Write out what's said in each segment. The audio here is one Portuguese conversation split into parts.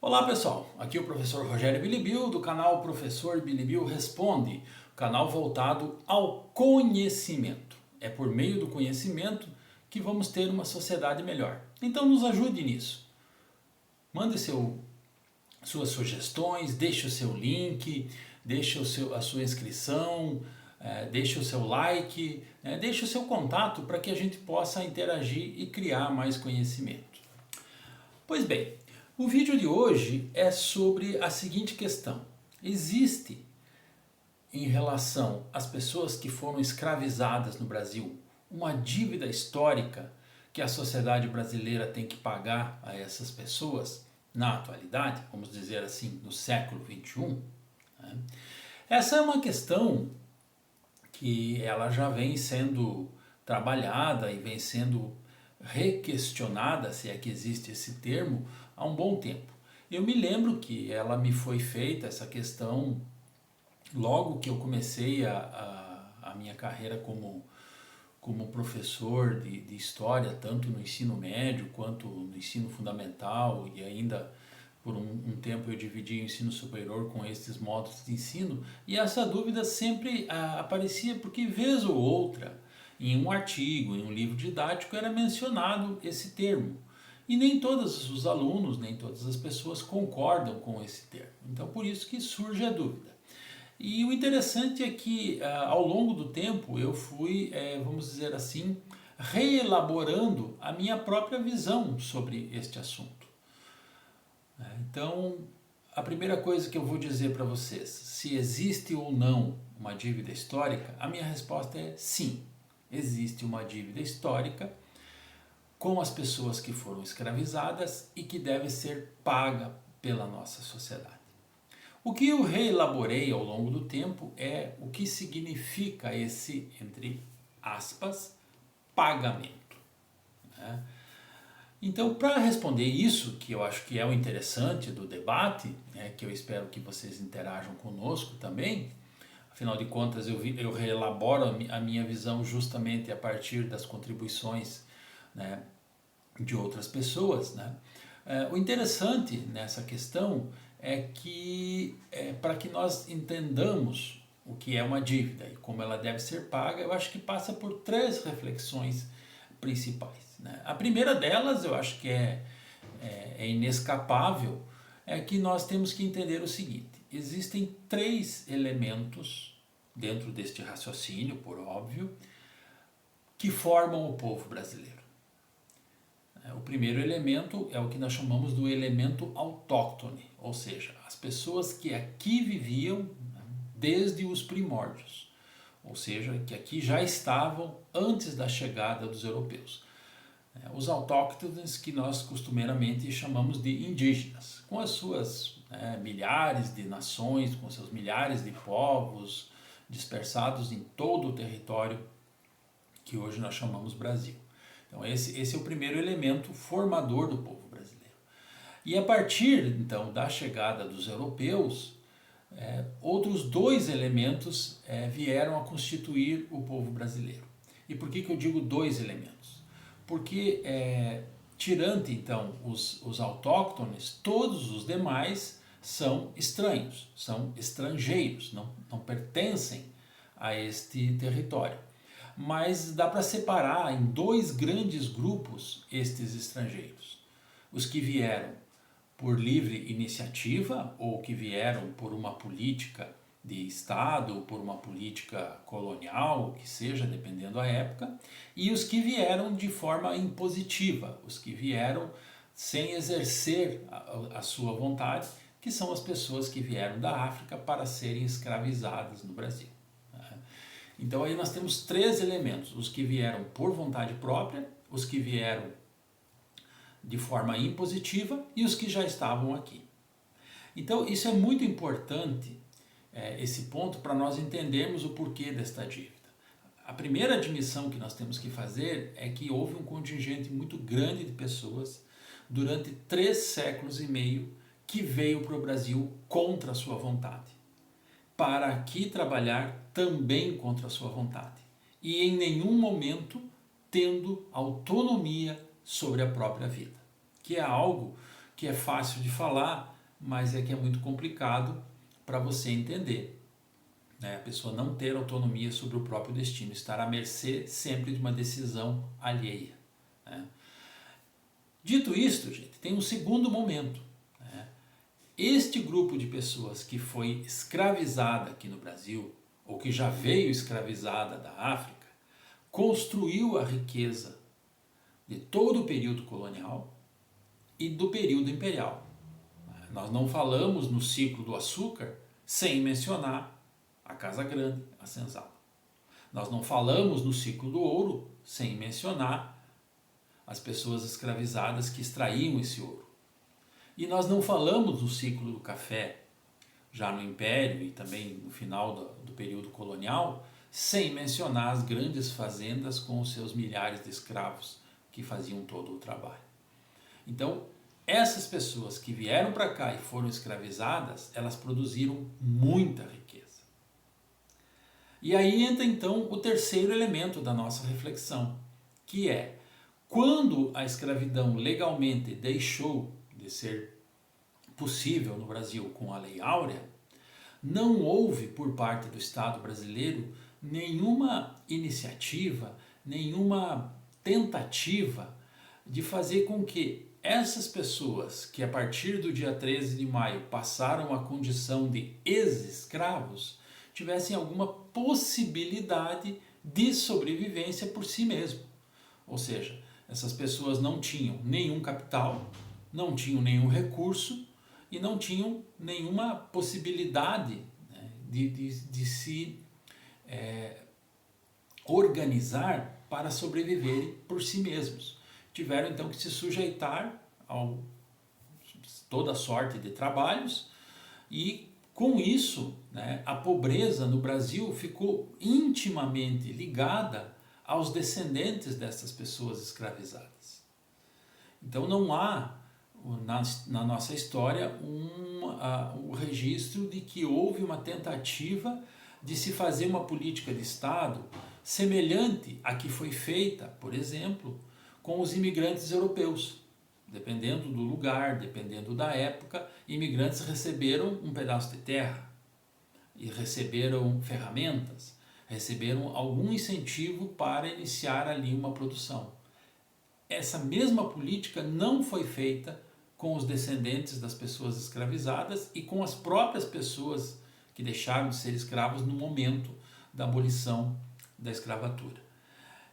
Olá pessoal, aqui é o professor Rogério Bilibil do canal Professor Bilibil Responde, canal voltado ao conhecimento. É por meio do conhecimento que vamos ter uma sociedade melhor. Então nos ajude nisso. Mande suas sugestões, deixe o seu link, deixe a sua inscrição, deixe o seu like, deixe o seu contato para que a gente possa interagir e criar mais conhecimento. Pois bem, o vídeo de hoje é sobre a seguinte questão. Existe, em relação às pessoas que foram escravizadas no Brasil, uma dívida histórica que a sociedade brasileira tem que pagar a essas pessoas na atualidade, vamos dizer assim, no século XXI? Essa é uma questão que ela já vem sendo trabalhada e vem sendo requestionada, se é que existe esse termo, há um bom tempo. Eu me lembro que ela me foi feita, essa questão, logo que eu comecei a minha carreira como professor de história, tanto no ensino médio quanto no ensino fundamental, e ainda por um tempo eu dividi o ensino superior com esses modos de ensino, e essa dúvida sempre aparecia porque vez ou outra, em um artigo, em um livro didático, era mencionado esse termo. E nem todos os alunos, nem todas as pessoas concordam com esse termo. Então por isso que surge a dúvida. E o interessante é que ao longo do tempo eu fui, vamos dizer assim, reelaborando a minha própria visão sobre este assunto. Então, a primeira coisa que eu vou dizer para vocês, se existe ou não uma dívida histórica, a minha resposta é sim. Existe uma dívida histórica com as pessoas que foram escravizadas e que deve ser paga pela nossa sociedade. O que eu reelaborei ao longo do tempo é o que significa esse, entre aspas, pagamento. Então, para responder isso, que eu acho que é o interessante do debate, que eu espero que vocês interajam conosco também, afinal de contas eu reelaboro a minha visão justamente a partir das contribuições de outras pessoas. O interessante nessa questão é que, para que nós entendamos o que é uma dívida e como ela deve ser paga, eu acho que passa por três reflexões principais. A primeira delas, eu acho que é inescapável, é que nós temos que entender o seguinte: existem três elementos dentro deste raciocínio, por óbvio, que formam o povo brasileiro. O primeiro elemento é o que nós chamamos do elemento autóctone, ou seja, as pessoas que aqui viviam desde os primórdios, ou seja, que aqui já estavam antes da chegada dos europeus. Os autóctones, que nós costumeiramente chamamos de indígenas, com as suas milhares de nações, com seus milhares de povos dispersados em todo o território que hoje nós chamamos Brasil. Então esse é o primeiro elemento formador do povo brasileiro. E a partir então da chegada dos europeus, outros dois elementos vieram a constituir o povo brasileiro. E por que eu digo dois elementos? Porque tirante então os autóctones, todos os demais são estranhos, são estrangeiros, não pertencem a este território. Mas dá para separar em dois grandes grupos estes estrangeiros. Os que vieram por livre iniciativa, ou que vieram por uma política de Estado, ou por uma política colonial, o que seja, dependendo da época, e os que vieram de forma impositiva, os que vieram sem exercer a sua vontade, que são as pessoas que vieram da África para serem escravizadas no Brasil. Então aí nós temos três elementos: os que vieram por vontade própria, os que vieram de forma impositiva e os que já estavam aqui. Então isso é muito importante, esse ponto, para nós entendermos o porquê desta dívida. A primeira admissão que nós temos que fazer é que houve um contingente muito grande de pessoas durante 3 séculos e meio que veio para o Brasil contra a sua vontade, para aqui trabalhar também contra a sua vontade, e em nenhum momento tendo autonomia sobre a própria vida, que é algo que é fácil de falar, mas é que é muito complicado para você entender, né? A pessoa não ter autonomia sobre o próprio destino, estar à mercê sempre de uma decisão alheia, né? Dito isto, gente, tem um segundo momento, né? Este grupo de pessoas que foi escravizada aqui no Brasil, ou que já veio escravizada da África, construiu a riqueza de todo o período colonial e do período imperial. Nós não falamos no ciclo do açúcar sem mencionar a Casa Grande, a senzala. Nós não falamos no ciclo do ouro sem mencionar as pessoas escravizadas que extraíam esse ouro. E nós não falamos no ciclo do café, já no Império e também no final do período colonial, sem mencionar as grandes fazendas com os seus milhares de escravos que faziam todo o trabalho. Então, essas pessoas que vieram para cá e foram escravizadas, elas produziram muita riqueza. E aí entra então o terceiro elemento da nossa reflexão, que é: quando a escravidão legalmente deixou de ser possível no Brasil com a Lei Áurea, não houve por parte do Estado brasileiro nenhuma iniciativa, nenhuma tentativa de fazer com que essas pessoas que a partir do dia 13 de maio passaram a condição de ex-escravos tivessem alguma possibilidade de sobrevivência por si mesmo. Ou seja, essas pessoas não tinham nenhum capital, não tinham nenhum recurso e não tinham nenhuma possibilidade, né, de se organizar para sobreviverem por si mesmos. Tiveram então que se sujeitar a toda sorte de trabalhos e com isso, né, a pobreza no Brasil ficou intimamente ligada aos descendentes dessas pessoas escravizadas. Então não há na nossa história um registro de que houve uma tentativa de se fazer uma política de Estado semelhante à que foi feita, por exemplo, com os imigrantes europeus. Dependendo do lugar, dependendo da época, imigrantes receberam um pedaço de terra e receberam ferramentas, receberam algum incentivo para iniciar ali uma produção. Essa mesma política não foi feita com os descendentes das pessoas escravizadas e com as próprias pessoas que deixaram de ser escravos no momento da abolição da escravatura.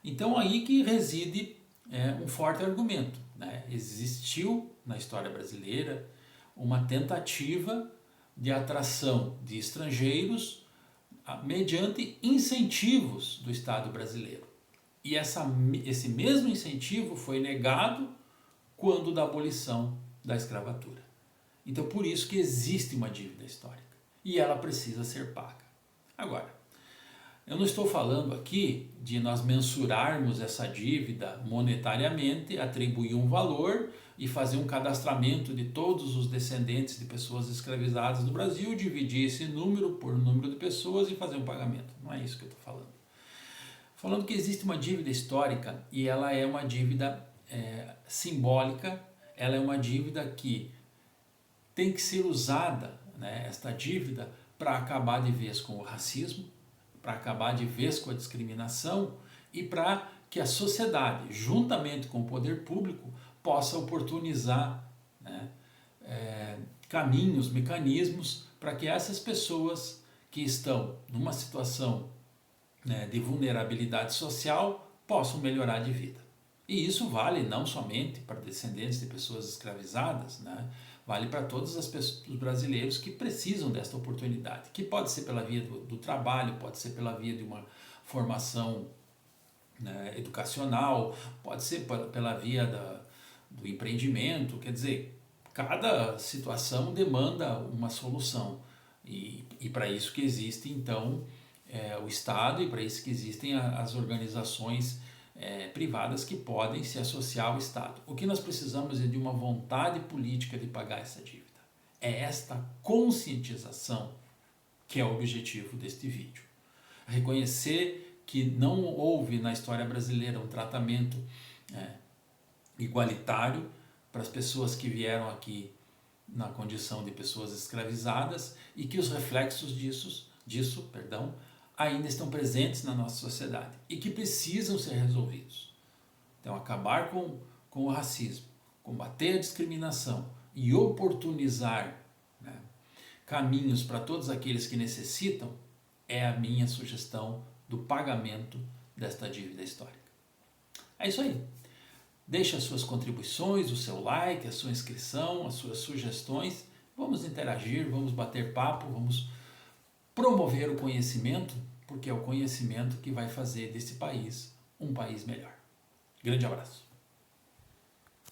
Então aí que reside um forte argumento, né? Existiu na história brasileira uma tentativa de atração de estrangeiros mediante incentivos do Estado brasileiro. E esse mesmo incentivo foi negado quando da abolição da escravatura. Então por isso que existe uma dívida histórica e ela precisa ser paga. Agora, eu não estou falando aqui de nós mensurarmos essa dívida monetariamente, atribuir um valor e fazer um cadastramento de todos os descendentes de pessoas escravizadas do Brasil, dividir esse número por número de pessoas e fazer um pagamento. Não é isso que eu estou falando. Falando que existe uma dívida histórica e ela é uma dívida simbólica, ela é uma dívida que tem que ser usada, né, esta dívida, para acabar de vez com o racismo, para acabar de vez com a discriminação e para que a sociedade, juntamente com o poder público, possa oportunizar, né, caminhos, mecanismos para que essas pessoas que estão numa situação, né, de vulnerabilidade social possam melhorar de vida. E isso vale não somente para descendentes de pessoas escravizadas, né, vale para todos os brasileiros que precisam desta oportunidade, que pode ser pela via do trabalho, pode ser pela via de uma formação, né, educacional, pode ser pela via do empreendimento. Quer dizer, cada situação demanda uma solução e para isso que existe então o Estado e para isso que existem as organizações privadas que podem se associar ao Estado. O que nós precisamos é de uma vontade política de pagar essa dívida. É esta conscientização que é o objetivo deste vídeo. Reconhecer que não houve na história brasileira um tratamento igualitário para as pessoas que vieram aqui na condição de pessoas escravizadas e que os reflexos disso, ainda estão presentes na nossa sociedade e que precisam ser resolvidos. Então, acabar com o racismo, combater a discriminação e oportunizar, né, caminhos para todos aqueles que necessitam é a minha sugestão do pagamento desta dívida histórica. É isso aí. Deixe as suas contribuições, o seu like, a sua inscrição, as suas sugestões. Vamos interagir, vamos bater papo, vamos promover o conhecimento, porque é o conhecimento que vai fazer desse país um país melhor. Grande abraço.